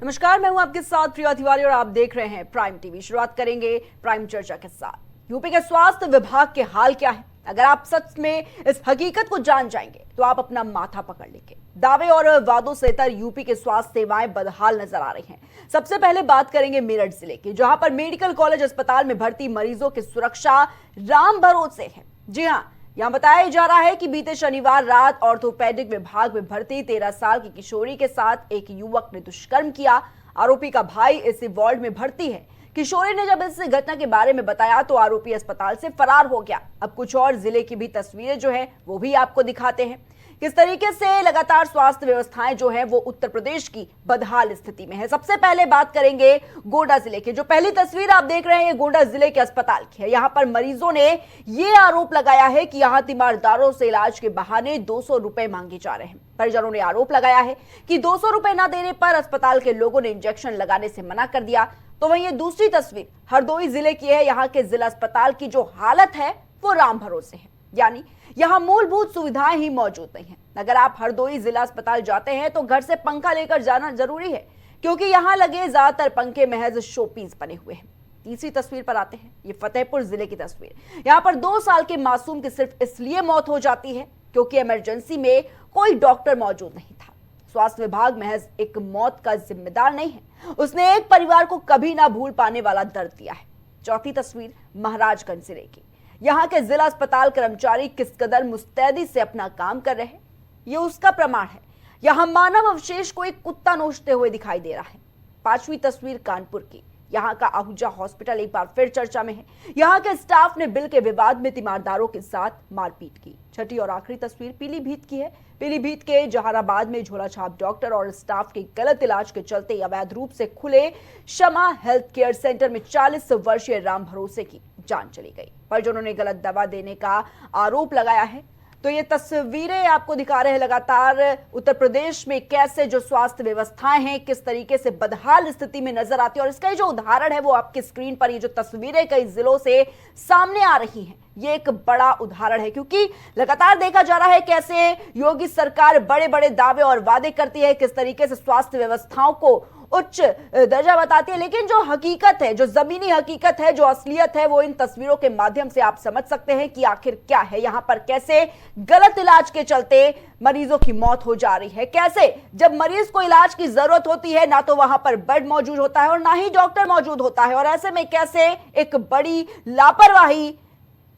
नमस्कार, मैं हूं आपके साथ प्रिया तिवारी और आप देख रहे हैं प्राइम टीवी। शुरुआत करेंगे प्राइम चर्चा के साथ। यूपी के स्वास्थ्य विभाग के हाल क्या है? अगर आप सच में इस हकीकत को जान जाएंगे तो आप अपना माथा पकड़ लेंगे। दावे और वादों से तर यूपी के स्वास्थ्य सेवाएं बदहाल नजर आ रही हैं। सबसे पहले बात करेंगे मेरठ जिले की, जहां पर मेडिकल कॉलेज अस्पताल में भर्ती मरीजों की सुरक्षा राम भरोसे है। जी हां, यहां बताया जा रहा है कि बीते शनिवार रात ऑर्थोपेडिक विभाग में भर्ती 13 साल की किशोरी के साथ एक युवक ने दुष्कर्म किया। आरोपी का भाई इसी वार्ड में भर्ती है। किशोरी ने जब इस घटना के बारे में बताया तो आरोपी अस्पताल से फरार हो गया। अब कुछ और जिले की भी तस्वीरें जो है वो भी आपको दिखाते हैं किस तरीके से लगातार स्वास्थ्य व्यवस्थाएं जो है वो उत्तर प्रदेश की बदहाल स्थिति में है। सबसे पहले बात करेंगे गोंडा जिले की। जो पहली तस्वीर आप देख रहे हैं ये गोंडा जिले के अस्पताल की है। यहां पर मरीजों ने ये आरोप लगाया है कि यहां तीमारदारों से इलाज के बहाने 200 रुपए मांगे जा रहे हैं। परिजनों ने आरोप लगाया है कि 200 रुपए न देने पर अस्पताल के लोगों ने इंजेक्शन लगाने से मना कर दिया। तो वहीं ये दूसरी तस्वीर हरदोई जिले की है। यहाँ के जिला अस्पताल की जो हालत है वो राम भरोसे है, यानी यहाँ मूलभूत सुविधाएं ही मौजूद नहीं है। अगर आप हरदोई जिला अस्पताल जाते हैं तो घर से पंखा लेकर जाना जरूरी है, क्योंकि यहाँ लगे ज्यादातर पंखे महज शोपीस बने हुए हैं। तीसरी तस्वीर पर आते हैं, ये फतेहपुर जिले की तस्वीर। यहाँ पर 2 साल के मासूम की सिर्फ इसलिए मौत हो जाती है क्योंकि इमरजेंसी में कोई डॉक्टर मौजूद नहीं था। स्वास्थ्य विभाग महज एक मौत का जिम्मेदार नहीं है, उसने एक परिवार को कभी ना भूल पाने वाला दर्द दिया है। चौथी तस्वीर महाराजगंज जिले की। यहाँ के जिला अस्पताल कर्मचारी किस कदर मुस्तैदी से अपना काम कर रहे हैं ये उसका प्रमाण है। यहाँ मानव अवशेष को एक कुत्ता नोचते हुए दिखाई दे रहा है। पांचवी तस्वीर कानपुर की। यहाँ का आहूजा हॉस्पिटल एक बार फिर चर्चा में है। यहाँ के स्टाफ ने बिल के विवाद में तीमारदारों के साथ मारपीट की। छठी और आखिरी तस्वीर पीलीभीत की है। पीलीभीत के जहानाबाद में झोलाछाप डॉक्टर और स्टाफ के गलत इलाज के चलते अवैध रूप से खुले शमा हेल्थ केयर सेंटर में 40 वर्षीय राम भरोसे की जान चली गई। परिजनों ने गलत दवा देने का आरोप लगाया है। तो ये तस्वीरें आपको दिखा रहे हैं लगातार उत्तर प्रदेश में कैसे जो स्वास्थ्य व्यवस्थाएं हैं किस तरीके से बदहाल स्थिति में नजर आती है। और इसका जो उदाहरण है वो आपकी स्क्रीन पर ये जो तस्वीरें कई जिलों से सामने आ रही हैं ये एक बड़ा उदाहरण है, क्योंकि लगातार देखा जा रहा है कैसे योगी सरकार बड़े बड़े दावे और वादे करती है, किस तरीके से स्वास्थ्य व्यवस्थाओं को उच्च दर्जा बताती है, लेकिन जो हकीकत है, जो जमीनी हकीकत है, जो असलियत है वो इन तस्वीरों के माध्यम से आप समझ सकते हैं कि आखिर क्या है। यहां पर कैसे गलत इलाज के चलते मरीजों की मौत हो जा रही है, कैसे जब मरीज को इलाज की जरूरत होती है ना तो वहां पर बेड मौजूद होता है और ना ही डॉक्टर मौजूद होता है। और ऐसे में कैसे एक बड़ी लापरवाही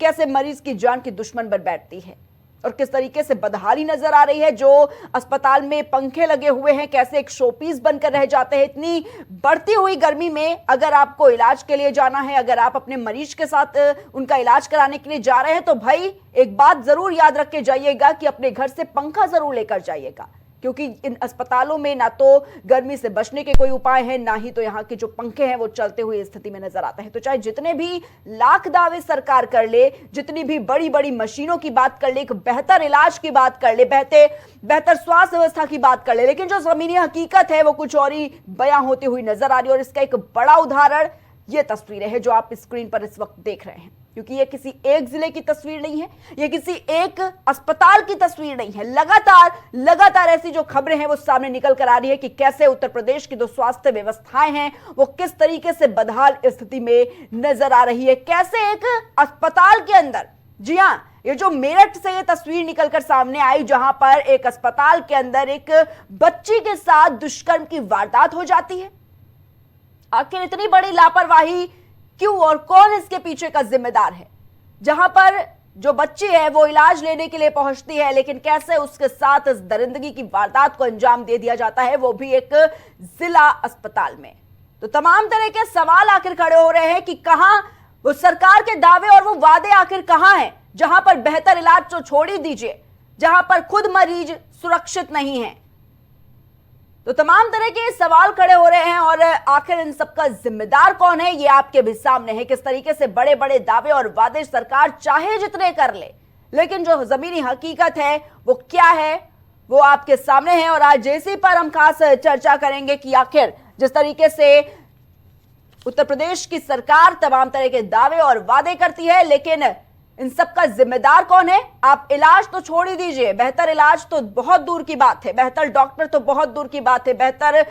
कैसे मरीज की जान की दुश्मन बन बैठती है और किस तरीके से बदहाली नजर आ रही है। जो अस्पताल में पंखे लगे हुए हैं कैसे एक शोपीस बनकर रह जाते हैं। इतनी बढ़ती हुई गर्मी में अगर आपको इलाज के लिए जाना है, अगर आप अपने मरीज के साथ उनका इलाज कराने के लिए जा रहे हैं तो भाई एक बात जरूर याद रख के जाइएगा कि अपने घर से पंखा जरूर लेकर जाइएगा, क्योंकि इन अस्पतालों में ना तो गर्मी से बचने के कोई उपाय है, ना ही तो यहाँ के जो पंखे हैं वो चलते हुए स्थिति में नजर आते हैं। तो चाहे जितने भी लाख दावे सरकार कर ले, जितनी भी बड़ी बड़ी मशीनों की बात कर ले, एक बेहतर इलाज की बात कर ले, बेहतर स्वास्थ्य व्यवस्था की बात कर ले, लेकिन जो जमीनी हकीकत है वो कुछ और ही बयां होती हुई नजर आ रही है। और इसका एक बड़ा उदाहरण ये तस्वीरें हैं जो आप स्क्रीन पर इस वक्त देख रहे हैं, क्योंकि ये किसी एक जिले की तस्वीर नहीं है, ये किसी एक अस्पताल की तस्वीर नहीं है। लगातार ऐसी जो खबरें हैं वो सामने निकल कर आ रही है कि कैसे उत्तर प्रदेश की जो स्वास्थ्य व्यवस्थाएं हैं वो किस तरीके से बदहाल स्थिति में नजर आ रही है। कैसे एक अस्पताल के अंदर, जी हां, ये जो मेरठ से ये तस्वीर निकलकर सामने आई जहां पर एक अस्पताल के अंदर एक बच्ची के साथ दुष्कर्म की वारदात हो जाती है। आखिर इतनी बड़ी लापरवाही क्यों और कौन इसके पीछे का जिम्मेदार है? जहां पर जो बच्ची है वो इलाज लेने के लिए पहुंचती है, लेकिन कैसे उसके साथ इस दरिंदगी की वारदात को अंजाम दे दिया जाता है, वो भी एक जिला अस्पताल में। तो तमाम तरह के सवाल आखिर खड़े हो रहे हैं कि कहां वो सरकार के दावे और वो वादे आखिर कहां हैं, जहां पर बेहतर इलाज तो छोड़ ही दीजिए, जहां पर खुद मरीज सुरक्षित नहीं है। तो तमाम तरह के सवाल खड़े हो रहे हैं और आखिर इन सबका जिम्मेदार कौन है ये आपके भी सामने है। किस तरीके से बड़े बड़े दावे और वादे सरकार चाहे जितने कर ले, लेकिन जो जमीनी हकीकत है वो क्या है वो आपके सामने है। और आज इसी पर हम खास चर्चा करेंगे कि आखिर जिस तरीके से उत्तर प्रदेश की सरकार तमाम तरह के दावे और वादे करती है, लेकिन इन सब का जिम्मेदार कौन है? आप इलाज तो छोड़ ही दीजिए, बेहतर इलाज तो बहुत दूर की बात है, बेहतर डॉक्टर तो बहुत दूर की बात है, बेहतर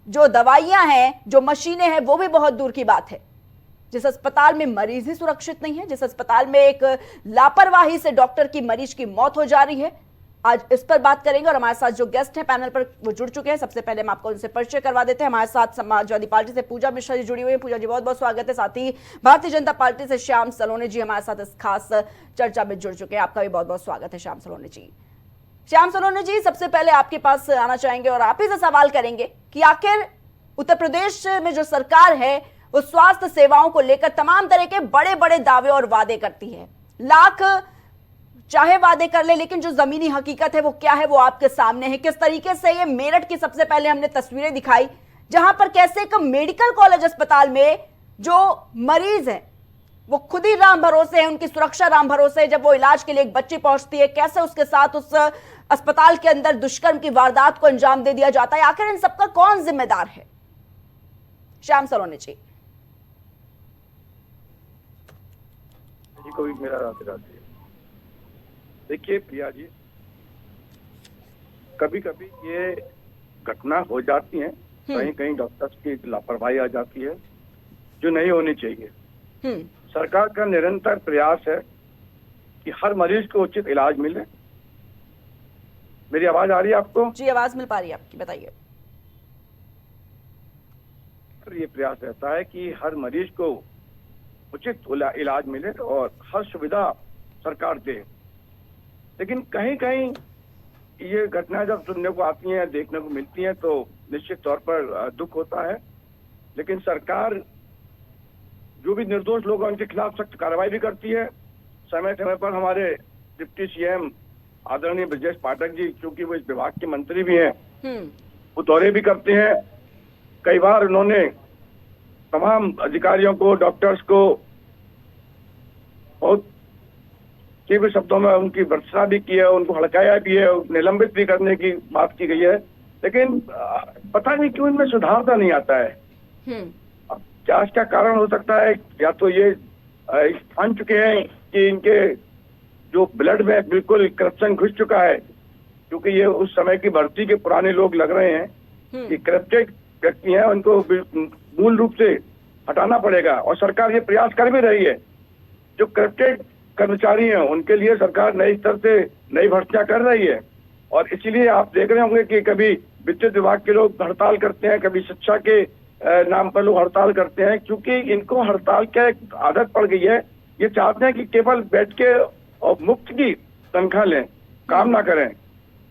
जो दवाइयां हैं, जो मशीनें हैं, वो भी बहुत दूर की बात है। जिस अस्पताल में मरीज ही सुरक्षित नहीं है, जिस अस्पताल में एक लापरवाही से डॉक्टर की मरीज की मौत हो जा रही है, आज इस पर बात करेंगे। और हमारे साथ जो गेस्ट हैं पैनल पर वो जुड़ चुके हैं। सबसे पहले हम आपको उनसे परिचय करवा देते हैं। हमारे साथ समाजवादी पार्टी से पूजा मिश्रा जी जुड़ी हुई है। पूजा जी, बहुत बहुत स्वागत है। साथ ही भारतीय जनता पार्टी से श्याम सलोने जी हमारे साथ इस खास चर्चा में जुड़ चुके हैं। आपका भी बहुत बहुत स्वागत है श्याम सलोने जी। श्याम सलोने जी, सबसे पहले आपके पास आना चाहेंगे और आप ही से सवाल करेंगे कि आखिर उत्तर प्रदेश में जो सरकार है वो स्वास्थ्य सेवाओं को लेकर तमाम तरह के बड़े बड़े दावे और वादे करती है। लाख चाहे वादे कर ले, लेकिन जो जमीनी हकीकत है वो क्या है, वो आपके सामने है। किस तरीके से ये मेरठ की सबसे पहले हमने तस्वीरें दिखाई, जहां पर कैसे एक मेडिकल कॉलेज अस्पताल में जो मरीज है वो खुद ही राम भरोसे है, उनकी सुरक्षा राम भरोसे है। जब वो इलाज के लिए एक बच्ची पहुंचती है, कैसे उसके साथ उस अस्पताल के अंदर दुष्कर्म की वारदात को अंजाम दे दिया जाता है। आखिर इन सबका कौन जिम्मेदार है? श्याम सलोने जी। कोई मेरा राधे राधे। देखिए प्रिया जी, कभी कभी ये घटना हो जाती है, कहीं कहीं डॉक्टर्स की लापरवाही आ जाती है जो नहीं होनी चाहिए। सरकार का निरंतर प्रयास है कि हर मरीज को उचित इलाज मिले। मेरी आवाज आ रही है आपको? जी, आवाज मिल पा रही है आपकी, बताइए। ये प्रयास रहता है कि हर मरीज को उचित इलाज मिले और हर सुविधा सरकार दे। लेकिन कहीं कहीं ये घटनाएं जब सुनने को आती हैं, देखने को मिलती हैं, तो निश्चित तौर पर दुख होता है। लेकिन सरकार जो भी निर्दोष लोग हैं उनके खिलाफ सख्त कार्रवाई भी करती है। समय समय पर हमारे डिप्टी सीएम आदरणीय ब्रजेश पाठक जी, क्योंकि वो इस विभाग के मंत्री भी हैं, वो दौरे भी करते हैं। कई बार उन्होंने तमाम अधिकारियों को, डॉक्टर्स को बहुत तीव्र शब्दों में उनकी भर्त्सना भी की है, उनको हड़काया भी है, निलंबित भी करने की बात की गई है। लेकिन पता नहीं क्यों इनमें सुधारता नहीं आता है। अब क्या इसका कारण हो सकता है? या तो ये ठान चुके हैं कि इनके जो ब्लड में बिल्कुल करप्शन घुस चुका है, क्योंकि ये उस समय की भर्ती के पुराने लोग लग रहे हैं कि करप्टेड व्यक्ति हैं, उनको मूल रूप से हटाना पड़ेगा। और सरकार ये प्रयास कर भी रही है। जो करप्टेड कर्मचारी हैं उनके लिए सरकार नई स्तर से नई भर्तियां कर रही है। और इसीलिए आप देख रहे होंगे कि कभी विद्युत विभाग के लोग हड़ताल करते हैं, कभी शिक्षा के नाम पर लोग हड़ताल करते हैं, क्योंकि इनको हड़ताल की एक आदत पड़ गई है। ये चाहते हैं कि केवल बैठ के और मुफ्त की तनख्वाह लें, काम ना करें।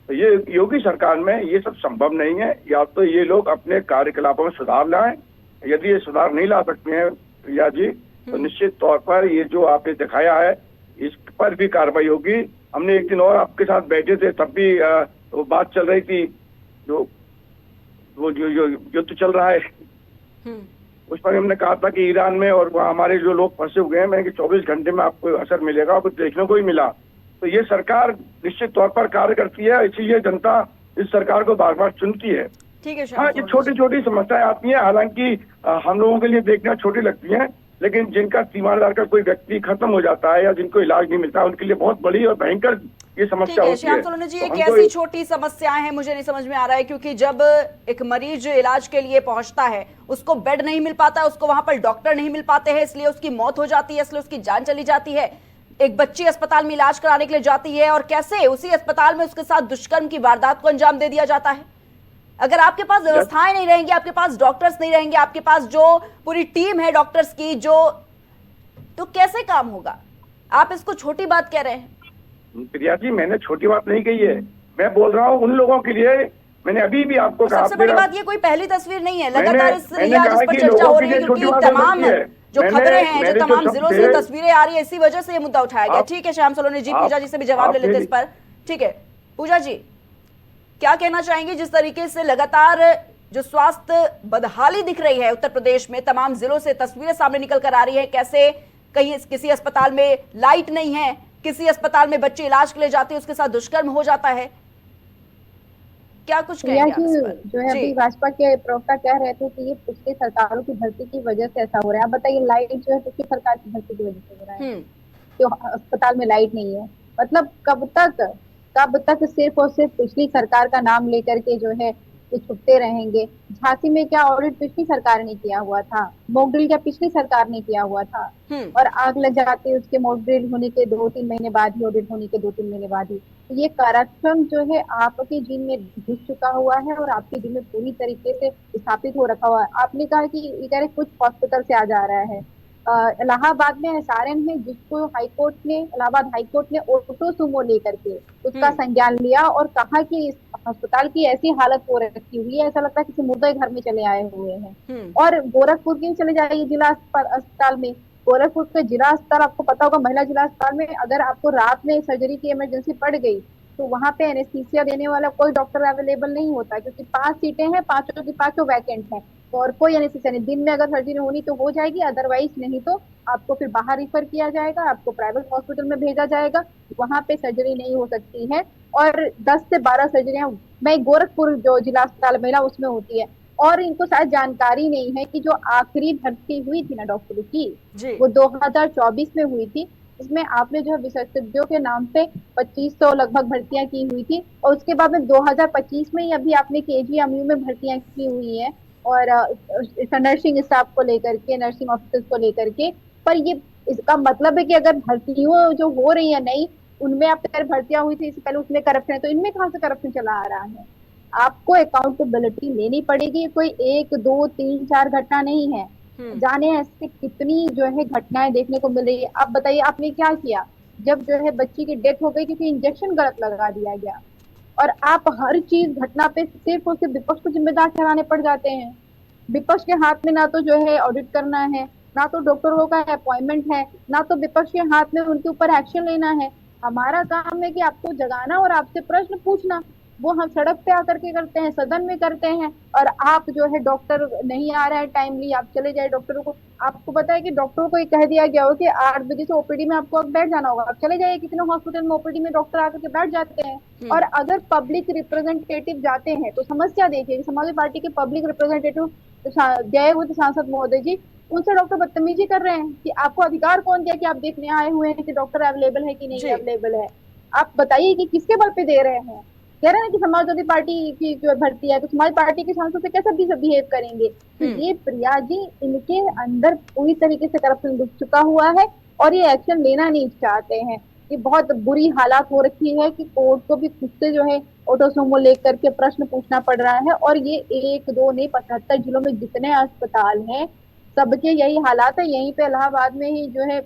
तो ये योगी सरकार में ये सब संभव नहीं है। या तो ये लोग अपने कार्यकलापों में सुधार लाएं। यदि ये सुधार नहीं ला सकते हैं प्रिया जी, तो निश्चित तौर पर ये जो आपने दिखाया है इस पर भी कार्रवाई होगी। हमने एक दिन और आपके साथ बैठे थे, तब भी वो बात चल रही थी, जो युद्ध चल रहा है उस पर हमने कहा था कि ईरान में और वहाँ हमारे जो लोग फंसे हुए हैं, मैंने कि 24 घंटे में आपको असर मिलेगा, और कुछ देखने को ही मिला। तो ये सरकार निश्चित तौर पर कार्य करती है, इसीलिए जनता इस सरकार को बार बार चुनती है। ठीक है। हाँ, ये छोटी छोटी समस्याएं आती हैं, हालांकि हम लोगों के लिए देखना छोटी लगती हैं, लेकिन जिनका तीमारदार का कोई व्यक्ति खत्म हो जाता है या जिनको इलाज नहीं मिलता, उनके लिए बहुत बड़ी और भयंकर ये समस्या होती है। श्याम सलोने जी, ये कैसी छोटी समस्याएं हैं, मुझे नहीं समझ में आ रहा है। क्योंकि जब एक मरीज इलाज के लिए पहुंचता है, उसको बेड नहीं मिल पाता है, उसको वहां पर डॉक्टर नहीं मिल पाते हैं, इसलिए उसकी मौत हो जाती है, इसलिए उसकी जान चली जाती है। एक बच्ची अस्पताल में इलाज कराने के लिए जाती है और कैसे उसी अस्पताल में उसके साथ दुष्कर्म की वारदात को अंजाम दे दिया जाता है। अगर आपके पास व्यवस्थाएं नहीं रहेंगी, आपके पास डॉक्टर्स नहीं रहेंगे, आपके पास जो पूरी टीम है डॉक्टर्स की, तो कैसे काम होगा? आप इसको छोटी बात कह रहे हैं। प्रिया जी, मैंने छोटी बात नहीं कही है। मैं बोल रहा हूँ उन लोगों के लिए। मैंने अभी भी आपको कहा, सबसे बड़ी बात ये कोई पहली तस्वीर नहीं है, लगातार इस पर चर्चा हो रही है, क्योंकि तमाम जो खबरें हैं, जो तमाम जिलों से तस्वीरें आ रही है, इसी वजह से ये मुद्दा उठाया गया। ठीक है श्याम सलोने जी, पूजा जी से भी जवाब ले लेते इस पर। ठीक है पूजा जी, क्या कहना चाहेंगे? जिस तरीके से लगातार जो स्वास्थ्य बदहाली दिख रही है उत्तर प्रदेश में, तमाम जिलों से तस्वीरें सामने निकल कर आ रही है, कैसे कहीं किसी अस्पताल में लाइट नहीं है, किसी अस्पताल में बच्चे इलाज के लिए जाते हैं, उसके साथ दुष्कर्म हो जाता है। क्या कुछ कहेंगे आप इस पर? जो है अभी भाजपा के प्रवक्ता कह रहे थे कि ये पिछली सरकारों की भर्ती की वजह से ऐसा हो रहा है। आप बताइए, लाइट जो है पिछली सरकार की भर्ती की वजह से हो रहा है, जो अस्पताल में लाइट नहीं है। मतलब कब तक सिर्फ और सिर्फ पिछली सरकार का नाम लेकर के जो है ये छुपते रहेंगे, 88 में क्या ऑडिट पिछली सरकार ने किया हुआ था, मॉक ड्रिल क्या पिछली सरकार ने किया हुआ था, और आग लग जाती है उसके मॉक ड्रिल होने के 2-3 महीने बाद ही, ऑडिट होने के 2-3 महीने बाद ही। तो ये करप्शन जो है आपके जीन में घुस चुका हुआ है और आपके जीन में पूरी तरीके से स्थापित हो रखा हुआ है। आपने कहा कि ये कह रहे कुछ हॉस्पिटल से आ जा रहा है, इलाहाबाद में एसआरएन है जिसको हाईकोर्ट ने, इलाहाबाद हाईकोर्ट ने ऑटो सुमो लेकर के उसका संज्ञान लिया और कहा कि इस अस्पताल की ऐसी हालत हो रखी हुई है, ऐसा लगता है किसी मुर्दे घर में चले आए हुए हैं। और गोरखपुर के चले जाइए जिला अस्पताल में, गोरखपुर के जिला अस्पताल आपको पता होगा, महिला जिला अस्पताल में अगर आपको रात में सर्जरी की इमरजेंसी पड़ गई तो वहां पे एनेस्थीसिया देने वाला कोई डॉक्टर अवेलेबल नहीं होता, क्योंकि 5 सीटें हैं, 5 की 5 वैकेंट है और कोई एनेस्थीसिया नहीं। दिन में अगर सर्जरी होनी तो हो जाएगी, अदरवाइज नहीं तो आपको फिर बाहर रिफर किया जाएगा, आपको प्राइवेट हॉस्पिटल में भेजा जाएगा, वहां पे सर्जरी नहीं हो सकती है। और 10 से 12 सर्जरियां मैं गोरखपुर जो जिला अस्पताल महिला उसमें होती है। और इनको शायद जानकारी नहीं है कि जो आखिरी भर्ती हुई थी ना डॉक्टर की, वो 2024 में हुई थी, इसमें आपने जो है विशेषज्ञों के नाम पे 2500 लगभग भर्तियां की हुई थी, और उसके बाद में 2025 में ही अभी आपने केजीएमयू में भर्तियां की हुई है और नर्सिंग स्टाफ को लेकर के, नर्सिंग ऑफिसर्स को लेकर के। पर ये इसका मतलब है कि अगर भर्तियों जो हो रही है नई, उनमें आप भर्तियां हुई थी इससे पहले उसमें करप्शन है, तो इनमें कहाँ से करप्शन चला आ रहा है? आपको अकाउंटेबिलिटी लेनी पड़ेगी, कोई 1, 2, 3, 4 घटना नहीं है, जाने ऐसे कितनी जो है घटनाएं देखने को मिल रही है। आप बताइए आपने क्या किया जब जो है बच्ची की डेथ हो गई क्योंकि इंजेक्शन गलत लगा दिया गया, और आप हर चीज घटना पे सिर्फ और सिर्फ विपक्ष को जिम्मेदार ठहराने पड़ जाते हैं। विपक्ष के हाथ में ना तो जो है ऑडिट करना है, ना तो डॉक्टरों का अपॉइंटमेंट है, ना तो विपक्ष के हाथ में उनके ऊपर एक्शन लेना है। हमारा काम है कि आपको जगाना और आपसे प्रश्न पूछना, वो हम सड़क पे आकर के करते हैं, सदन में करते हैं, और आप जो है डॉक्टर नहीं आ रहा है टाइमली, आप चले जाए डॉक्टरों को। आपको पता है कि डॉक्टरों को ये कह दिया गया हो कि 8 बजे से ओपीडी में आपको बैठ जाना होगा, आप चले जाइए। कितने हॉस्पिटल में ओपीडी में डॉक्टर आकर के बैठ जाते हैं। और अगर पब्लिक रिप्रेजेंटेटिव जाते हैं तो समस्या देखिए, समाजवादी पार्टी के पब्लिक रिप्रेजेंटेटिव गए हुए थे सांसद महोदय जी, उनसे डॉक्टर बदतमीजी कर रहे हैं कि आपको अधिकार कौन दिया कि आप देखने आए हुए हैं कि डॉक्टर अवेलेबल है कि नहीं अवेलेबल है। आप बताइए कि किसके बल पे दे रहे हैं? कह रहे हैं कि समाजवादी पार्टी की जो भर्ती है तो समाजवादी पार्टी के सांसद से कैसे बिहेव करेंगे? तो ये प्रिया जी, इनके अंदर पूरी तरीके से करप्शन घुस चुका हुआ है और ये एक्शन लेना नहीं चाहते हैं। ये बहुत बुरी हालात हो रखी है कि कोर्ट को भी खुद से जो है ऑटो सुमो लेकर के प्रश्न पूछना पड़ रहा है। और ये 1, 2 नहीं 75 जिलों में जितने अस्पताल हैं सबके यही हालात है। यहीं पे इलाहाबाद में ही जो है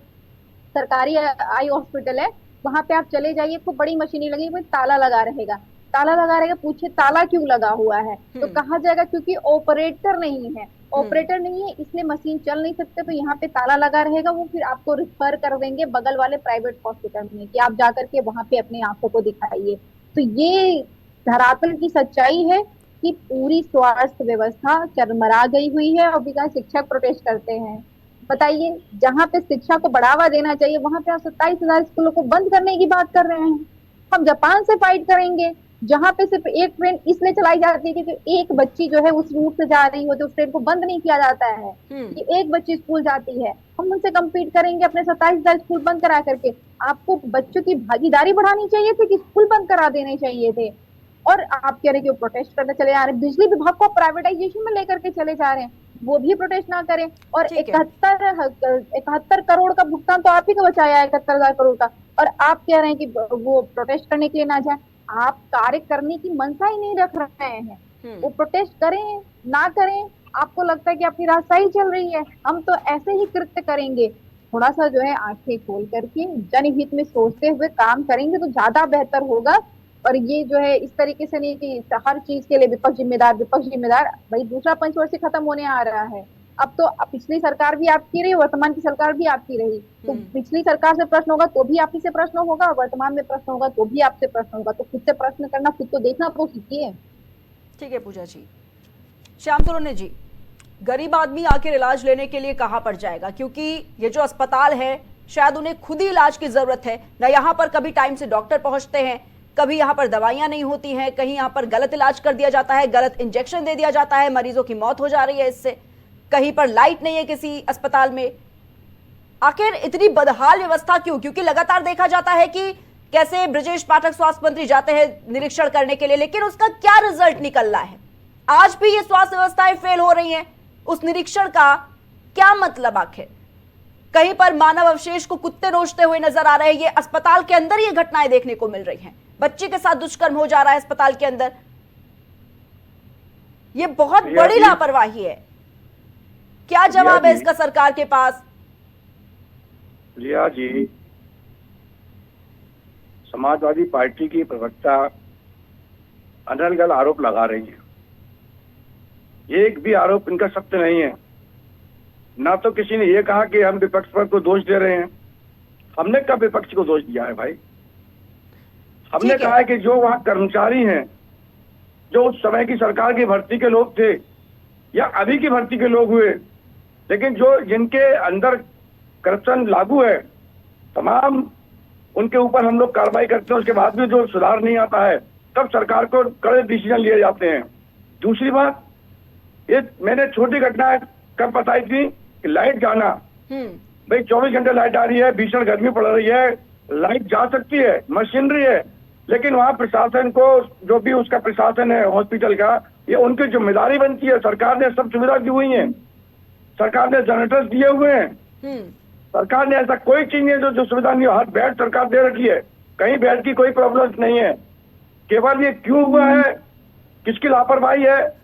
सरकारी आई हॉस्पिटल है, वहां पे आप चले जाइए, खूब बड़ी मशीनें लगी, कोई ताला लगा रहेगा, ताला लगा रहेगा, पूछे ताला क्यों लगा हुआ है तो कहा जाएगा क्योंकि ऑपरेटर नहीं है, ऑपरेटर नहीं है इसलिए मशीन चल नहीं सकते, तो यहाँ पे ताला लगा रहेगा। वो फिर आपको रिफर कर देंगे बगल वाले प्राइवेट हॉस्पिटल में कि आप जाकर के वहां पे अपनी आंखों को दिखाइए। तो ये धरातल की सच्चाई है कि पूरी स्वास्थ्य व्यवस्था चरमरा गई हुई है। और विकास शिक्षक प्रोटेस्ट करते हैं, बताइए जहाँ पे शिक्षा को बढ़ावा देना चाहिए वहां पे आप 27,000 स्कूलों को बंद करने की बात कर रहे हैं। हम जापान से फाइट करेंगे जहाँ पे सिर्फ एक ट्रेन इसलिए चलाई जाती है क्योंकि एक बच्ची जो है उस रूट से जा रही होती है, उस ट्रेन को बंद नहीं किया जाता है कि एक बच्ची स्कूल जाती है। हम उनसे कम्पीट करेंगे अपने 27,000 स्कूल बंद करा करके। आपको बच्चों की भागीदारी बढ़ानी चाहिए थी कि स्कूल बंद करा देने चाहिए थे। और आप कह रहे कि वो प्रोटेस्ट करने चले जा रहे हैं, बिजली विभाग को प्राइवेटाइजेशन में लेकर के चले जा रहे हैं, वो भी प्रोटेस्ट ना करें। और 71 करोड़ का भुगतान तो आप ही को बचाया है, 71,000 करोड़ का, और आप कह रहे हैं कि वो प्रोटेस्ट करने के लिए ना जाए। आप कार्य करने की मनसा ही नहीं रख रहे हैं। वो प्रोटेस्ट करें ना करें, आपको लगता है कि आपकी रास्ता ही चल रही है, हम तो ऐसे ही कृत्य करेंगे। थोड़ा सा जो है आंखें खोल करके जनहित में सोचते हुए काम करेंगे तो ज्यादा बेहतर होगा। और ये जो है इस तरीके से नहीं कि हर चीज के लिए विपक्ष जिम्मेदार। भाई दूसरा पंचवर्षीय खत्म होने आ रहा है, अब तो पिछली सरकार भी आपकी रही, वर्तमान की सरकार भी आपकी रही, तो पिछली सरकार से प्रश्न होगा तो भी आप ही से प्रश्न होगा, वर्तमान में प्रश्न होगा तो भी आपसे प्रश्न होगा। तो खुद से प्रश्न करना, खुद को देखना तो सीखिए। ठीक है पूजा जी। श्याम सुरोने जी, गरीब आदमी आखिर इलाज लेने के लिए कहाँ पर जाएगा? क्योंकि ये जो अस्पताल है शायद उन्हें खुद ही इलाज की जरूरत है ना, यहाँ पर कभी टाइम से डॉक्टर पहुंचते हैं, कभी यहाँ पर दवाइयां नहीं होती हैं, कहीं यहाँ पर गलत इलाज कर दिया जाता है, गलत इंजेक्शन दे दिया जाता है, मरीजों की मौत हो जा रही है इससे, कहीं पर लाइट नहीं है किसी अस्पताल में। आखिर इतनी बदहाल व्यवस्था क्यों? क्योंकि लगातार देखा जाता है कि कैसे ब्रजेश पाठक स्वास्थ्य मंत्री जाते हैं निरीक्षण करने के लिए, लेकिन उसका क्या रिजल्ट निकल रहा है? आज भी ये स्वास्थ्य व्यवस्थाएं फेल हो रही हैं। उस निरीक्षण का क्या मतलब आखिर? कहीं पर मानव अवशेष को कुत्ते नोचते हुए नजर आ रहे हैं। ये अस्पताल के अंदर ये घटनाएं देखने को मिल रही हैं। बच्ची के साथ दुष्कर्म हो जा रहा है अस्पताल के अंदर। ये बहुत बड़ी लापरवाही है। क्या जवाब है इसका सरकार के पास? रिया जी, समाजवादी पार्टी की प्रवक्ता अनर्गल आरोप लगा रही है। एक भी आरोप इनका सत्य नहीं है। ना तो किसी ने ये कहा कि हम विपक्ष पर को दोष दे रहे हैं। हमने कब विपक्ष को दोष दिया है भाई? हमने कहा है कि जो वहां कर्मचारी हैं, जो उस समय की सरकार की भर्ती के लोग थे या अभी की भर्ती के लोग हुए, लेकिन जो जिनके अंदर करप्शन लागू है, तमाम उनके ऊपर हम लोग कार्रवाई करते हैं। उसके बाद भी जो सुधार नहीं आता है, तब सरकार को कड़े डिसीजन लिए जाते हैं। दूसरी बात, ये मैंने छोटी घटना कब बताई थी कि लाइट जाना, भाई 24 घंटे लाइट आ रही है, भीषण गर्मी पड़ रही है, लाइट जा सकती है, मशीनरी है, लेकिन वहां प्रशासन को, जो भी उसका प्रशासन है हॉस्पिटल का, ये उनकी जिम्मेदारी बनती है। सरकार ने सब सुविधा दी हुई है, सरकार ने जनरेटर्स दिए हुए हैं, सरकार ने ऐसा कोई चीज नहीं है जो सुविधा नहीं हो। हर बेड सरकार दे रखी है, कहीं बेड की कोई प्रॉब्लम नहीं है। केवल ये क्यों हुआ है, किसकी लापरवाही है,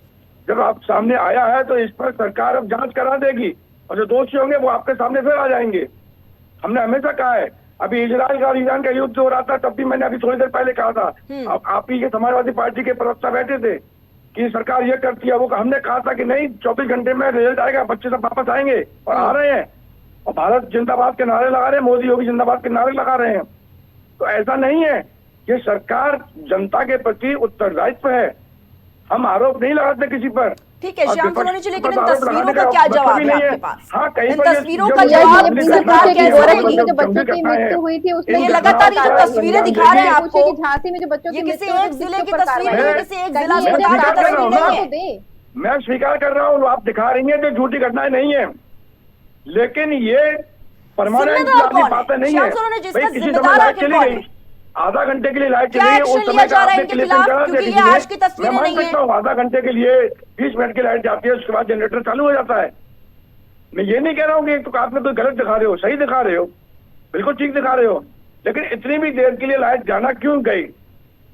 जब आप सामने आया है तो इस पर सरकार अब जांच करा देगी और जो दोषी होंगे वो आपके सामने फिर आ जाएंगे। हमने हमेशा कहा है, अभी इजराइल का और ईरान का युद्ध हो रहा था, तब भी मैंने अभी थोड़ी देर पहले कहा था, आप ही के समाजवादी पार्टी के प्रवक्ता बैठे थे कि सरकार ये करती है वो, हमने कहा था कि नहीं 24 घंटे में रिजल्ट आएगा, बच्चे सब वापस आएंगे, और आ रहे हैं। और भारत जिंदाबाद के नारे लगा रहे हैं, मोदी योगी जिंदाबाद के नारे लगा रहे हैं। तो ऐसा नहीं है, ये सरकार जनता के प्रति उत्तरदायित्व है। हम आरोप नहीं लगाते किसी पर। ठीक है श्याम सोनोनी जी, लेकिन इन तस्वीरों का क्या जवाब है आपके पास? हाँ, इन तस्वीरों का जवाब सरकार कैसे देगी? जो बच्चों की मृत्यु हुई थी उसमें ये लगातार ये जो तस्वीरें दिखा रहे हैं आपको, झांसी में जो बच्चों की ये किसी मृत्यु हुई एक थी, जिले की उसके ऊपर तस्वीर कार्रवाई नहीं, है। किसी एक कहीं जिला ये में दिखा की तस्वीर रहे नहीं हो है। दे। मैं स्वीकार कर रहा हूँ, आप दिखा रही हैं जो झूठी घटनाएं नहीं है, लेकिन ये परमानेंट बातें नहीं है। श्याम सोनू ने जिसका भाई किसी जिम्मेदार समय आखिर चली कौन गई, है? आधा घंटे के लिए लाइट क्या चली गई, एक्शन उस लिया समय जा रहा है आपने इनके क्लिपिंग खिलाफ? करा क्योंकि किसी ये ने? आज की तस्वीरें मैं मान नहीं है। सकता हूँ, आधा घंटे के लिए 20 मिनट की लाइट जाती है, उसके बाद जनरेटर चालू हो जाता है। मैं ये नहीं कह रहा हूँ कि तो आपने कोई गलत दिखा रहे हो, सही दिखा रहे हो, बिल्कुल ठीक दिखा रहे हो, लेकिन इतनी भी देर के लिए लाइट जाना क्यों गई?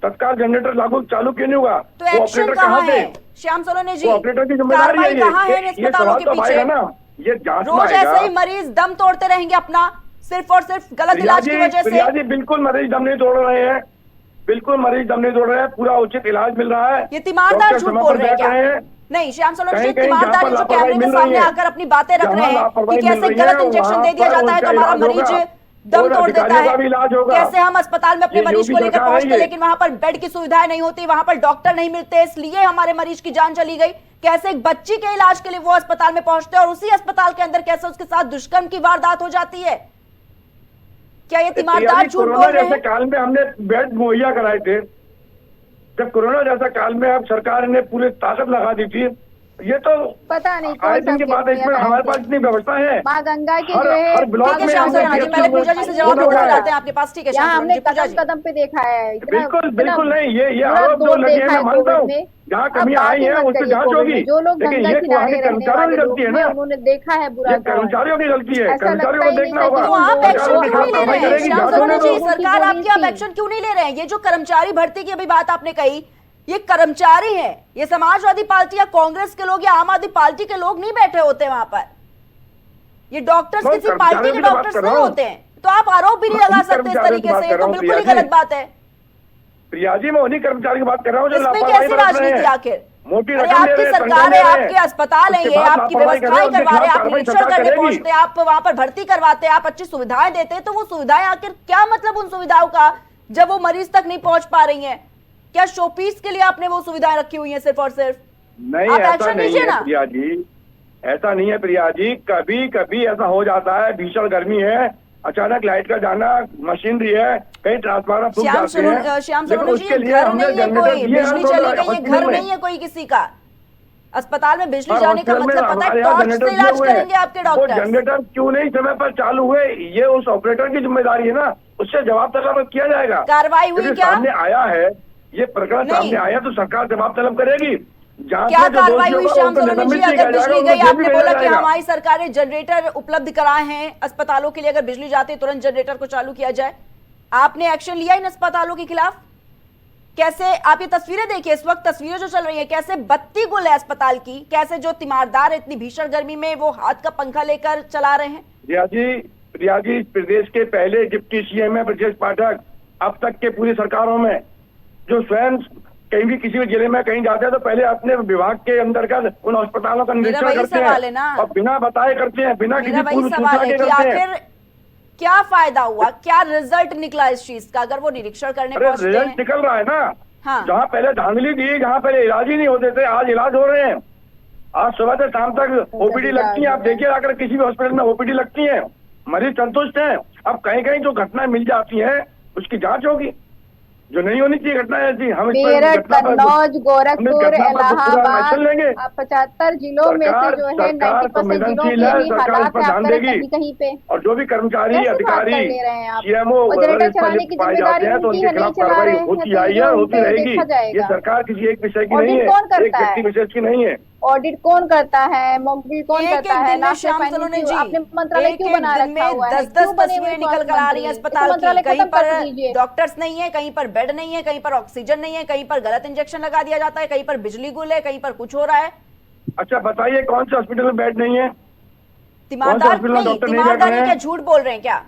तत्काल जनरेटर लागू चालू क्यों नहीं हुआ? तो एक्शन कहाँ है श्याम सोनू जी? ऑपरेटर की जिम्मेदारी कार्रवाई कहाँ है इन ये अस्पतालों के सवाल तो पीछे? आएगा ना, ये जांच में रोज आएगा। ऐसे ही मरीज दम तोड़ते रहेंगे अपना, सिर्फ और सिर्फ गलत इलाज की वजह से। प्रिया जी, बिल्कुल मरीज दम नहीं तोड़ रहे हैं, बिल्कुल मरीज दम नहीं तोड़ रहे हैं, पूरा उचित इलाज मिल रहा है। ये तीमारदार झूठ बोल रहे हैं क्या? नहीं श्याम सोनू जी, तीमारदार जो कैमरे के सामने आकर अपनी बातें रख रहे हैं कि कैसे गलत इंजेक्शन दे दिया जाता है तो हमारा मरीज दम तोड़ देता है, कैसे हम अस्पताल में अपने मरीज को लेकर पहुंचते लेकिन वहां पर बेड की सुविधाएं नहीं होती, वहां पर डॉक्टर नहीं मिलते, इसलिए हमारे मरीज की जान चली गई। कैसे एक बच्ची के इलाज के लिए वो अस्पताल में पहुंचते और उसी अस्पताल के अंदर कैसे उसके साथ दुष्कर्म की वारदात हो जाती है। क्या ये तीमारदार झूठ बोल रहे हैं? काल में हमने बेड मुहैया कराए थे, जब कोरोना जैसा काल में अब सरकार ने पूरी ताकत लगा दी थी। ये तो पता नहीं आए दिन के बाद इसमें हमारे पास इतनी व्यवस्था है। माँ गंगा की हर जो है ब्लॉक ठीक है में श्याम सोनू जी, पहले पूजा जी से जवाब लेकर फिर आते हैं आपके पास। ठीक है यहाँ श्याम सोनू हमने जी, पूजा कदम जी। कदम पे देखा है। बिल्कुल बिल्कुल नहीं, ये आरोप जो लगे हैं मैं मानता हूँ, जहाँ कमी आई है उसकी जांच होगी, जो लोग लेकिन गंगा ये किनारे रहने कर्मचारियों वाले की लोग गलती है हैं, ना, उन्होंने देखा है बुरा ये कर्मचारियों की गलती है, ऐसा कर्मचारियों को लगता ही देखना नहीं होगा। तो आप एक्शन क्यों नहीं ले रहे हैं करेगी, श्याम जांच सोनू होने जी? दो। सरकार आपकी अब एक्शन क्यों नहीं ले रहे हैं? ये जो कर्मचारी भर्ती की अभी बात आपने कही, ये कर्मचारी हैं, ये समाजवादी पार्टी या कांग्रेस के लोग या आम आदमी पार्टी के लोग नहीं बैठे होते वहां पर, ये डॉक्टर्स मैं किसी पार्टी कर्मचारियों के की तो बात डॉक्टर्स कर नहीं रहा हूं। होते हैं, तो आप आरोप भी नहीं लगा सकते इस तरीके से, ये तो बिल्कुल ही गलत बात है। प्रिया जी, मैं उन्हीं कर्मचारी की बात कर रहा हूँ जो इसमें लापरवाही कैसी बरत रहे राजनीति हैं। आखिर? मोटी अरे रकम ले आपकी रहे हैं, सरकार है, आपके अस्पताल है, उसके ये बाद आपकी लापरवाही कर रहे व्यवस्थाएं हैं, करवा रहे हैं, आप उसके निरीक्षण खिलाफ करने कार्रवाई पहुंचते हैं, आप वहां पर भर्ती करवाते हैं, आप अच्छी सुविधाएं देते हैं, तो वो सुविधाएं आखिर क्या मतलब उन सुविधाओं का जब वो मरीज तक नहीं पहुंच पा रही हैं? क्या शोपीस के लिए आपने वो सुविधाएं रखी हुई हैं सिर्फ और सिर्फ? नहीं, आप ऐसा एक्शन नहीं लीजिए है ना। प्रिया जी, ऐसा नहीं है प्रिया जी, कभी कभी ऐसा हो जाता है, भीषण गर्मी है, अचानक लाइट का जाना, मशीनरी है, कहीं ट्रांसफार्मर फूक जाते हैं, श्याम सोनू जी, उसके लिए घर हमने नहीं है जनरेटर कोई, दिए हैं बिजली तो चली गई है, हॉस्पिटल घर में। नहीं है कोई किसी का, अस्पताल में बिजली और जाने का हॉस्पिटल में मतलब पता है हमारे यहाँ टॉर्च जनरेटर से इलाज दिए हुए हैं। करेंगे आपके वो डॉक्टर। जनरेटर क्यों नहीं समय पर चालू हुए, ये उस ऑपरेटर की जिम्मेदारी है ना, उससे जवाब तलब किया जाएगा। कार्रवाई हुई यदि क्या? सामने आया है, ये प्रकरण नहीं। सामने आया तो सरकार जवाब तलब करेगी, जांच क्या में जो कार्रवाई दोषी हुई होगा, श्याम उनको सोलोनी जी? निलंबित अगर किया बिजली जाएगा, गई, उनको जेल आपने भी बोला भेजा कि जाएगा। हमारी सरकार ने जनरेटर उपलब्ध कराए हैं अस्पतालों के लिए, अगर बिजली जाती है तुरंत जनरेटर को चालू किया जाए। आपने एक्शन लिया इन अस्पतालों के खिलाफ? कैसे आप ये तस्वीरें देखिए, इस वक्त तस्वीरें जो चल रही है, कैसे बत्ती गुल है अस्पताल की, कैसे जो तीमारदार इतनी भीषण गर्मी में वो हाथ का पंखा लेकर चला रहे हैं। प्रिया जी प्रदेश के पहले डिप्टी सीएम है ब्रजेश पाठक। अब तक के पूरी सरकारों में जो स्वयं कहीं भी किसी भी जिले में कहीं जाते हैं तो पहले अपने विभाग के अंतर्गत उन अस्पतालों का मेरा निरीक्षण वही करते सवाल है हैं ना, और बिना बताए करते हैं, बिना मेरा किसी वही पूर्व सवाल सूचना है के कि करते हैं। आखिर क्या फायदा हुआ, क्या रिजल्ट निकला इस चीज का अगर वो निरीक्षण करने अरे पहुंचते हैं? रिजल्ट निकल रहा है ना। हाँ। जहाँ पहले धांधली थी, जहाँ पहले इलाज ही नहीं होते थे, आज इलाज हो रहे हैं। आज सुबह से शाम तक ओपीडी लगती है। आप देखिए आकर किसी भी हॉस्पिटल में ओपीडी लगती है, मरीज संतुष्ट हैं। अब कहीं कहीं जो घटनाएं मिल जाती हैं उसकी जांच होगी, जो नहीं होनी चाहिए घटना ऐसी। हम मेरठ, कन्नौज, गोरखपुर, इलाहाबाद, लेंगे। 75 जिलों में से जो है 90% जिलों के यही हालात है। आप करें कहीं कहीं पे, और जो भी कर्मचारी कैसे बात अधिकारी कर ले रहे हैं आप? सीएमओ और जनरेटर चलाने की पाए जाते जिम्मेदारी हैं तो उनकी उनके है, नहीं खिलाफ चला कार्रवाई रहे हैं होती तो आई ये है, उन होती पे रहेगी। देखा ये जाएगा। सरकार किसी एक विषय की ऑडिट नहीं है, कौन करता एक व्यक्ति है? विशेष की नहीं है। ऑडिट कौन करता है? मॉकड्रिल कौन एक करता एक है? दिन में लास्ट श्याम फाइनल सोलोनी क्यों? जी, आपने मंत्रालय एक क्यों एक बना दिन रखा में हुआ है? 10-10 क्यों बने हुए तस्वीरें निकल स्वास्थ्य कर आ रही हैं मंत्री? अस्पताल इसको की। मंत्रालय कहीं खत्म पर कर दीजिए। डॉक्टर्स नहीं है, कहीं पर बेड नहीं है, कहीं पर ऑक्सीजन नहीं है, कहीं पर गलत इंजेक्शन लगा दिया जाता है, कहीं पर बिजली गुल है, कहीं पर कुछ हो रहा है। अच्छा बताइए कौन से हॉस्पिटल में बेड नहीं है? तीमारदार हॉस्पिटल में नहीं, डॉक्टर नहीं तीमारदार बैठ रहे क्या हैं? झूठ बोल रहे हैं क्या?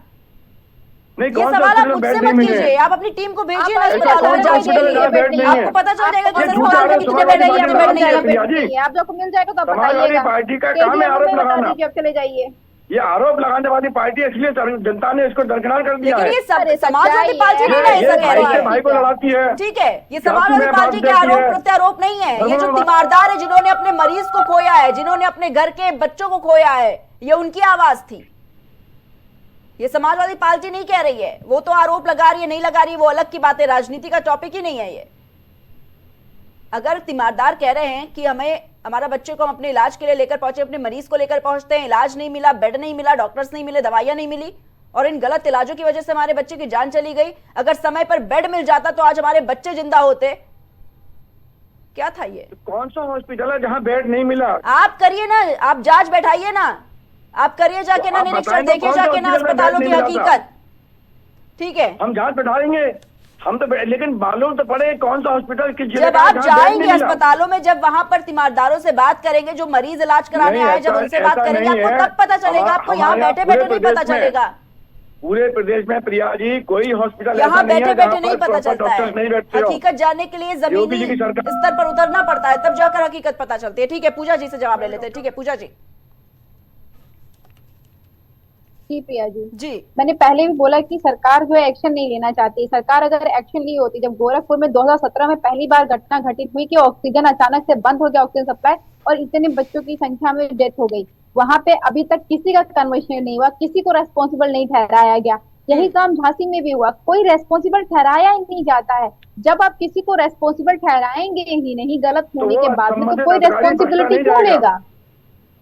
नहीं, ये कौन से सवाल आप हॉस्पिटल में मुझसे बेड मत नहीं मिले? कीजिए, आप अपनी टीम को भेजिए ना आप अस्पतालों में, ऐसा जांच कौन सा के लिए। हॉस्पिटल में बेड नहीं है? आपको पता चल जाएगा कि आपको अस्पताल में कितने बेड है, कितने बेड नहीं है। प्रिया जी, आप जो मिल जाएगा तो समाजवादी बताइएगा। पार्टी का काम है KGM आरोप में बता लगाना। दीजिए, अब चले जाइए। ये आरोप लगाने वाली पार्टी है, इसलिए जनता ने इसको दरकिनार कर दिया लेकिन है। ये सब अरे समाजवादी सच्चाई पार्टी है। नहीं ना ये ऐसा कह भाई रही से है। भाई को लड़ाती है। ठीक है, ये जाति समाजवादी में पार्टी के बात आरोप देती है। प्रत्यारोप नहीं है। ये जो धर्म में तीमारदार है, जिन्होंने अपने मरीज को खोया है, जिन्होंने अपने घर के बच्चों को खोया है, ये उनकी आवाज थी। ये समाजवादी पार्टी नहीं कह रही है। वो तो आरोप लगा रही है, नहीं लगा रही वो अलग की बात है, राजनीति का टॉपिक ही नहीं है ये। अगर तीमारदार कह रहे हैं कि हमें हमारा बच्चे को हम अपने इलाज के लिए लेकर पहुंचे, अपने मरीज को लेकर पहुंचते हैं, इलाज नहीं मिला, बेड नहीं मिला, डॉक्टर्स नहीं मिले, दवाइयां नहीं मिली, और इन गलत इलाजों की वजह से हमारे बच्चे की जान चली गई। अगर समय पर बेड मिल जाता तो आज हमारे बच्चे जिंदा होते। क्या था ये? कौन सा हॉस्पिटल है जहाँ बेड नहीं मिला? आप करिए ना, आप जांच बैठाइए ना, आप करिए जाके तो ना आप निरीक्षण, बताएं तो देखिए कौन से जाके ना हॉस्पिटल में अस्पतालों बेड की नहीं मिला था? हकीकत। ठीक है, हम जांच बैठाएंगे, हम तो लेकिन मालूम तो पड़े कौन सा हॉस्पिटल किस जिले जब का आप जहाँ बेड जाएंगे नहीं मिला। अस्पतालों में, जब वहां पर तीमारदारों से बात करेंगे, जो मरीज इलाज कराने नहीं, आए, जब ऐसा- उनसे बात ऐसा करेंगे, नहीं आपको है। तब पता चलेगा। आपको यहाँ हमारे बैठे पूरे बैठे नहीं पता प्रदेश में- चलेगा। पूरे प्रदेश में प्रिया जी कोई हॉस्पिटल यहाँ ऐसा नहीं बैठे है बैठे जहाँ नहीं पर पता चलता है। डॉक्टर्स नहीं बैठते हो। हकीकत जानने के लिए योगी जमीनी जी की सरकार- स्तर पर उतरना पड़ता है, तब जाकर हकीकत पता चलती है। ठीक है, पूजा जी से जवाब ले लेते हैं। ठीक है पूजा जी। जी प्रिया जी, जी मैंने पहले भी बोला कि सरकार जो है एक्शन नहीं लेना चाहती। सरकार अगर एक्शन ली होती, जब गोरखपुर में 2017 में पहली बार घटना घटित हुई कि ऑक्सीजन अचानक से बंद हो गया, ऑक्सीजन सप्लाई, और इतने बच्चों की संख्या में डेथ हो गई, वहां पे अभी तक किसी का कन्वर्सेशन नहीं हुआ, किसी को रेस्पॉन्सिबल नहीं ठहराया गया। यही काम झांसी में भी हुआ, कोई रेस्पॉन्सिबल ठहराया ही नहीं जाता है। जब आप किसी को रेस्पॉन्सिबल ठहराएंगे ही नहीं गलत होने वो के बाद में, तो संबंधित कोई अधिकारी रेस्पॉन्सिबिलिटी बख्शा क्यों नहीं जाएगा। लेगा?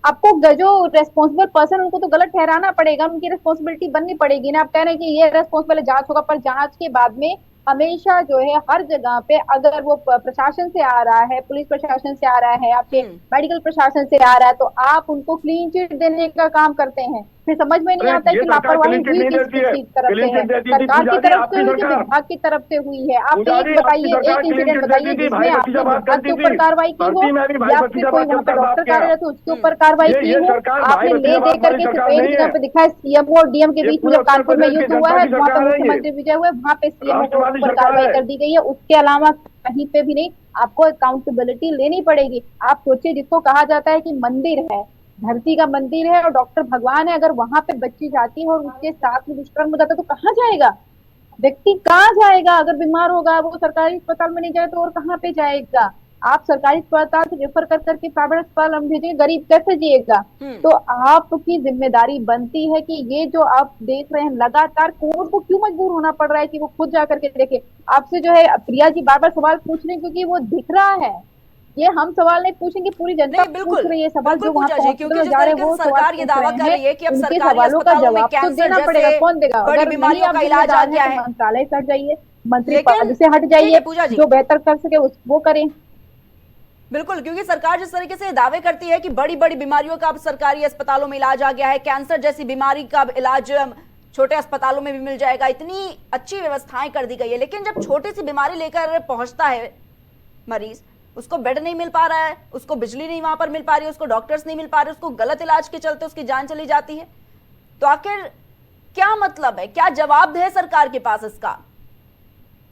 आपको जो रेस्पॉन्सिबल पर्सन, उनको तो गलत ठहराना पड़ेगा, उनकी रेस्पॉन्सिबिलिटी बननी पड़ेगी ना। आप कह रहे हैं कि ये रेस्पॉन्सिबल जांच होगा, पर जांच के बाद में हमेशा जो है हर जगह पे, अगर वो प्रशासन से आ रहा है, पुलिस प्रशासन से आ रहा है, आपके मेडिकल प्रशासन से आ रहा है, तो आप उनको क्लीन चिट देने का काम करते हैं। फिर समझ में नहीं आता है कि लापरवाही हुई किसकी तरफ से है, सरकार की तरफ से हुई कि विभाग की तरफ से हुई है। आप एक बताइए, एक इंसिडेंट बताइए जिसमें आपने विभाग के ऊपर कार्रवाई की हो, या फिर कोई वहाँ पे डॉक्टर कार्यरत हो उसके ऊपर कार्रवाई की हो। आपने ले दे करके सिर्फ एक जगह पे दिखा है, सीएमओ और डीएम के बीच में जब कानपुर में युद्ध हुआ है, वहाँ पे मुख्यमंत्री विजय हुए, वहाँ पे सीएमओ के ऊपर कार्रवाई कर दी गई है। उसके अलावा कहीं पे भी नहीं। आपको अकाउंटेबिलिटी लेनी पड़ेगी। आप सोचिए, जिसको कहा जाता है कि मंदिर है, धरती का मंदिर है और डॉक्टर भगवान है, अगर वहां पे बच्ची जाती है और उसके साथ में दुष्कर्म हो जाता है तो कहाँ जाएगा व्यक्ति? कहाँ जाएगा? अगर बीमार होगा, वो सरकारी अस्पताल में नहीं जाए तो और कहाँ पे जाएगा? आप सरकारी अस्पताल से रेफर कर करके प्राइवेट अस्पताल हम भेजेंगे, गरीब कैसे जिएगा? तो आपकी जिम्मेदारी बनती है कि ये जो आप देख रहे हैं लगातार, कोर्ट को क्यों मजबूर होना पड़ रहा है कि वो खुद जा करके देखे? आपसे जो है प्रिया जी बार बार सवाल पूछ रहे हैं क्योंकि वो दिख रहा है। ये हम सवाल नहीं पूछेंगे, पूरी जनता पूछ रही है सवाल, जो वहाँ क्योंकि जिस तरीके से सरकार ये दावा कर रही है कि अब सरकारी सवालों का अस्पतालों में जवाब तो कैंसर देना पड़ेगा। जैसे कौन देगा? बड़ी अगर बीमारियों नहीं का आप इलाज आ जिम्मेदार गया हैं है, तो मंत्रालय से हट जाइए, मंत्री लेकिन- पद से हट ठीक जाइए, है पूजा जी। जो बेहतर कर सके वो करें। बिल्कुल, क्योंकि सरकार जिस तरीके से दावे करती है कि बड़ी बड़ी बीमारियों का अब सरकारी अस्पतालों में इलाज आ गया है, कैंसर जैसी बीमारी का इलाज छोटे अस्पतालों में भी मिल जाएगा, इतनी अच्छी व्यवस्थाएं कर दी गई है, लेकिन जब छोटी सी बीमारी लेकर पहुंचता है मरीज, उसको बेड नहीं मिल पा रहा है, उसको बिजली नहीं वहां पर मिल पा रही है, उसको डॉक्टर्स नहीं मिल पा रहे, उसको गलत इलाज के चलते उसकी जान चली जाती है, तो आखिर क्या मतलब है, क्या जवाब है सरकार के पास इसका?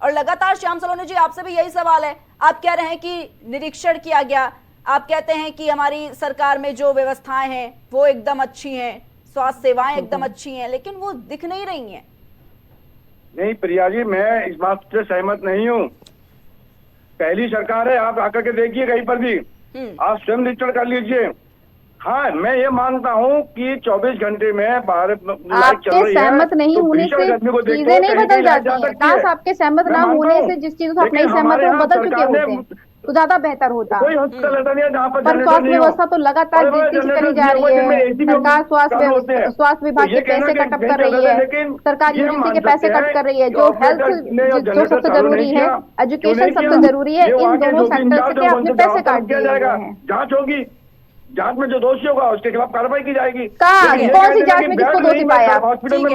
और लगातार श्याम सलोनी जी आपसे भी यही सवाल है, आप कह रहे हैं कि निरीक्षण किया गया, आप कहते हैं कि हमारी सरकार में जो व्यवस्थाएं हैं वो एकदम अच्छी हैं, स्वास्थ्य सेवाएं एकदम अच्छी हैं, लेकिन वो दिख नहीं रही हैं। नहीं प्रिया जी, मैं इस बात से सहमत नहीं हूँ। पहली सरकार है, आप आकर के देखिए कहीं पर भी, आप स्वयं निरीक्षण कर लीजिए। हाँ, मैं ये मानता हूँ कि 24 घंटे में भारत लाइट चल रही है, सहमत नहीं तो होने से चीजें नहीं बदल जाती हैं। काश आपके सहमत ना होने से जिस चीज से आप नहीं सहमत हो बदल चुके होते हैं तो ज्यादा बेहतर होता। कोई हॉस्पिटल ऐसा नहीं है जहाँ पर स्वास्थ्य व्यवस्था तो लगातार गिरती चली जा रही है। सरकार स्वास्थ्य विभाग के पैसे कटअप कर रही है, सरकार यूजीसी के पैसे कट कर रही है। जो हेल्थ जो सबसे जरूरी है, एजुकेशन सबसे जरूरी है, इन दोनों सेक्टर से अपने पैसे काट दिए गए हैं। जांच होगी, जांच में जो दोषी होगा उसके खिलाफ कार्रवाई की जाएगी। कौन सी जांच में किसको दोषी पाया आप बताइए ना,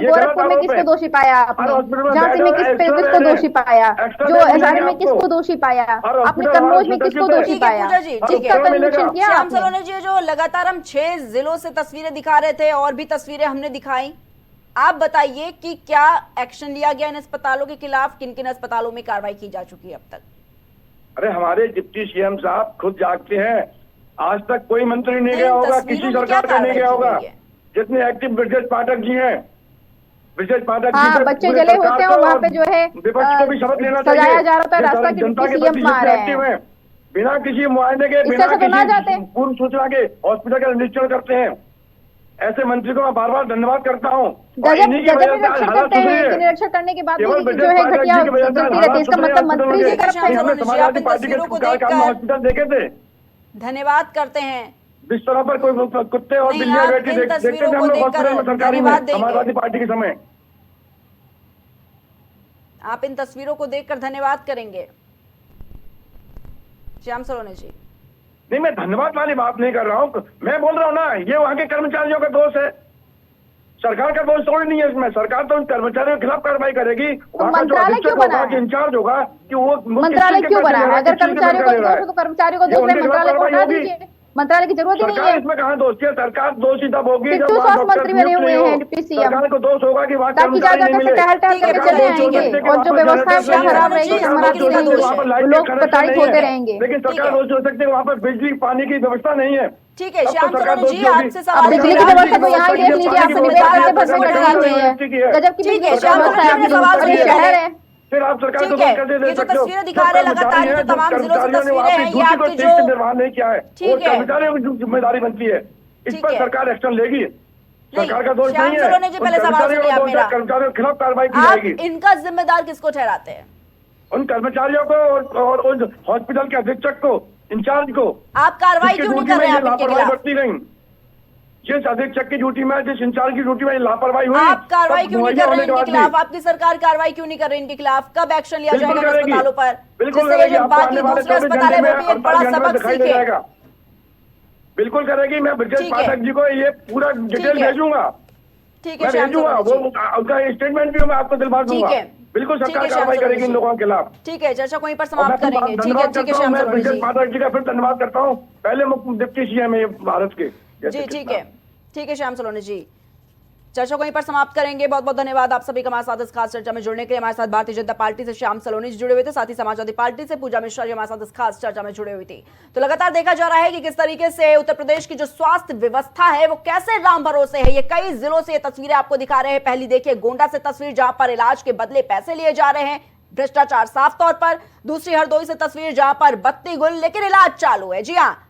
गोरखपुर में किसको दोषी पाया आपने, झांसी में किसको दोषी पाया, जो एसआरएम में किसको दोषी पाया आपने, कन्नौज में किसको दोषी पाया, किसका कन्विक्शन किया श्याम सलोनी जी? जो लगातार हम 6 जिलों से तस्वीरें दिखा रहे थे और भी तस्वीरें हमने दिखाई, आप बताइए कि क्या एक्शन लिया गया इन अस्पतालों के खिलाफ, किन किन अस्पतालों में कार्रवाई की जा चुकी है अब तक? अरे हमारे डिप्टी सीएम साहब खुद जागते हैं, आज तक कोई मंत्री नहीं गया होगा, किसी सरकार का नहीं गया होगा। जितने एक्टिव ब्रिजेश पाठक जी हैं, ब्रिजेश पाठक जी बच्चे जले होते हैं वहाँ पे जो है विपक्ष को भी शपथ लेना चाहिए, सजाया जा रहा था रास्ता की जनता के सीएम प्रति मार रहे एक्टिव हैं, है, बिना किसी मुआयने के, बिना किसी पूर्व सूचना के हॉस्पिटल का निरीक्षण करते हैं। ऐसे मंत्री को मैं बार बार धन्यवाद करता हूँ। निरीक्षण करने के बाद जो है घटिया चलती रहती है, इसका मतलब मंत्री जी समाजवादी पार्टी के हॉस्पिटल देखे थे। धन्यवाद करते हैं। बिस्तरों पर कोई कुत्ते और बिल्लियां बैठी देखते थे हम लोग हॉस्पिटल में, सरकारी में, समाजवादी पार्टी के समय। आप इन तस्वीरों को देखकर धन्यवाद करेंगे श्याम सलोनी जी? नहीं, मैं धन्यवाद वाली बात नहीं कर रहा हूँ, मैं बोल रहा हूँ ना, ये वहाँ के कर्मचारियों का दोष है, सरकार का दोष थोड़ी नहीं है इसमें। सरकार तो उन कर्मचारियों के खिलाफ कार्रवाई करेगी। मंत्रालय क्यों बना है, इंचार्ज होगा कि वो मंत्रालय क्यों बना है? अगर कर्मचारियों को दोष है तो कर्मचारियों को दोष है, मंत्रालय को हटा दीजिए, मंत्रालय की जरूरत ही नहीं है। इसमें कहाँ दोषी है? सरकार दोषी तब होगी जब स्वास्थ्य मंत्री बने हुए हैं डिप्टी सीएम, सरकार को दोष होगा कि वहाँ ताकि ज्यादा कैसे टहल टहल करके चले आएंगे और जो व्यवस्था खराब रहेगी लोग प्रताड़ित होते रहेंगे। लेकिन सरकार दोषी हो सकती है, वहाँ पर बिजली पानी की व्यवस्था नहीं है। ठीक है श्याम सलोनी जी, आपसे सवाल बिजली की व्यवस्था तो यहाँ देख लीजिए, आपने निवेश भरपूर कटवा दी है, गजब की बिजली की व्यवस्था है, शहर है। फिर आप सरकार को ये जो तस्वीरें दिखा रहे लगातार, जो तमाम जिलों से तस्वीरें हैं, ये आपकी जो निर्वाह नहीं किया है, और कर्मचारियों की जिम्मेदारी बनती है, इस पर सरकार एक्शन लेगी। सरकार का दोष नहीं है, पहले सवाल सुनिए आप मेरा, कर्मचारियों के खिलाफ कार्रवाई की जाएगी। इनका जिम्मेदार किसको ठहराते हैं? उन कर्मचारियों को और उन हॉस्पिटल के अधीक्षक को, इंचार्ज को। आप कार्रवाई क्यों नहीं कर रहे हैं इनके खिलाफ? बरती नहीं, जिस अधीक्षक की ड्यूटी में, जिस इंचार्ज की ड्यूटी में लापरवाही हुई, आप कार्रवाई क्यों नहीं कर रहे हैं इनके खिलाफ? आपकी सरकार कार्रवाई क्यों नहीं कर रही इनके खिलाफ? कब एक्शन लिया जाएगा अस्पतालों पर? बिल्कुल, बाकी दूसरे अस्पताल है वो भी एक बड़ा सबक सीखे। बिल्कुल करेगी। मैं ब्रिजेश पाठक जी को ये पूरा डिटेल भेजूंगा, ठीक है, भेजूंगा, वो उनका स्टेटमेंट भी मैं आपको दिलवा दूंगा। बिल्कुल सरकार कार्रवाई करेगी इन लोगों के खिलाफ। ठीक है, चर्चा को यहीं पर समाप्त करेंगे। ठीक है श्याम सलोनी जी, पाठक जी का फिर धन्यवाद करता हूँ, पहले डिप्टी सीएम है भारत के। जी ठीक है श्याम सलोनी जी, चर्चा को यहीं पर समाप्त करेंगे। बहुत बहुत धन्यवाद आप सभी का हमारे साथ इस खास चर्चा में जुड़ने के लिए। हमारे साथ भारतीय जनता पार्टी से श्याम सलोनी जी जुड़े हुए थे, साथ ही समाजवादी पार्टी से पूजा मिश्रा जी हमारे साथ इस खास चर्चा में जुड़े हुई थी। तो लगातार देखा जा रहा है कि किस तरीके से उत्तर प्रदेश की जो स्वास्थ्य व्यवस्था है वो कैसे राम भरोसे है। ये कई जिलों से ये तस्वीरें आपको दिखा रहे हैं। पहली देखिए गोंडा से तस्वीर, जहां पर इलाज के बदले पैसे लिए जा रहे हैं, भ्रष्टाचार साफ तौर पर। दूसरी हरदोई से तस्वीर, जहां पर बत्ती गुल लेकिन इलाज चालू है। जी हाँ,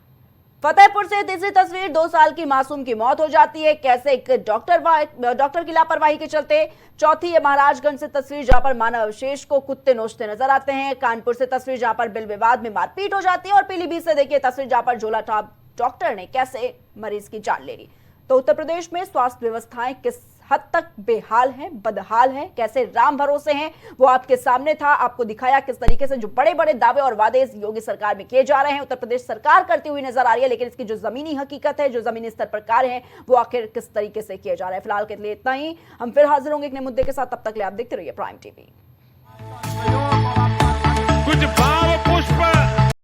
फतेहपुर से तीसरी तस्वीर, 2 साल की मासूम की मौत हो जाती है, कैसे एक डॉक्टर की लापरवाही के चलते। चौथी है महाराजगंज से तस्वीर, जहां पर मानव अवशेष को कुत्ते नोचते नजर आते हैं। कानपुर से तस्वीर, जहां पर बिल विवाद में मारपीट हो जाती है। और पीलीभीत से देखिए तस्वीर, जहां पर झोला छाप डॉक्टर ने कैसे मरीज की जान ले ली। तो उत्तर प्रदेश में स्वास्थ्य व्यवस्थाएं किस हद तक बेहाल है, बदहाल है, कैसे राम भरोसे हैं वो आपके सामने था। आपको दिखाया किस तरीके से जो बड़े बड़े दावे और वादे इस योगी सरकार में किए जा रहे हैं, उत्तर प्रदेश सरकार करती हुई नजर आ रही है, लेकिन इसकी जो जमीनी हकीकत है, जो जमीनी स्तर पर कार्य है, वो आखिर किस तरीके से किए जा रहे हैं। फिलहाल के लिए इतना ही, हम फिर हाजिर होंगे एक नए मुद्दे के साथ। तब तक के लिए आप देखते रहिए प्राइम टीवी।